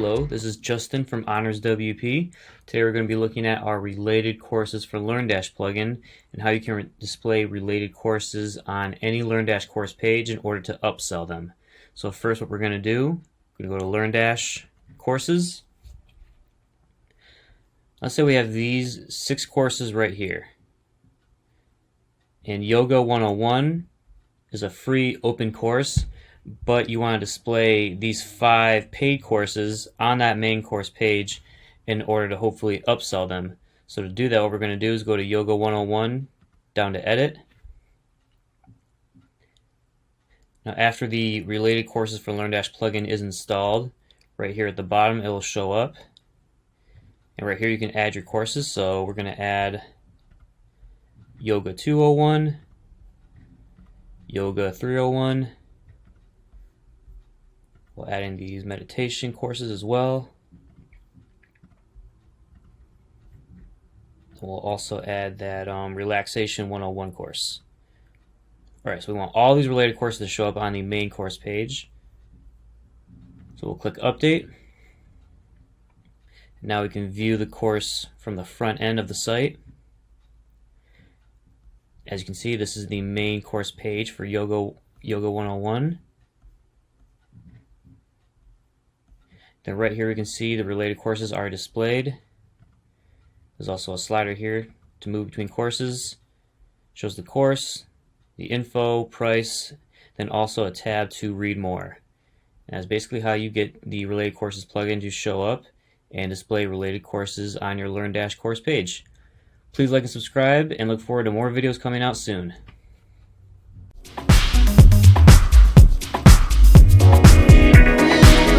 Hello, this is Justin from Honors WP. Today we're going to be looking at our related courses for LearnDash plugin and how you can display related courses on any LearnDash course page in order to upsell them. So first what we're going to do, we're going to go to LearnDash courses. Let's say we have these 6 courses right here. And Yoga 101 is a free open course, but you want to display these 5 paid courses on that main course page in order to hopefully upsell them. So to do that, what we're going to do is go to Yoga 101, down to Edit. Now after the related courses for LearnDash plugin is installed, right here at the bottom it will show up. And right here you can add your courses. So we're going to add Yoga 201, Yoga 301. We'll add in these meditation courses as well. We'll also add that Relaxation 101 course. Alright, so we want all these related courses to show up on the main course page. So we'll click Update. Now we can view the course from the front end of the site. As you can see, this is the main course page for Yoga 101. Then right here we can see the related courses are displayed. There's also a slider here to move between courses. Shows the course, the info, price, then also a tab to read more. And that's basically how you get the related courses plugin to show up and display related courses on your LearnDash course page. Please like and subscribe, and look forward to more videos coming out soon.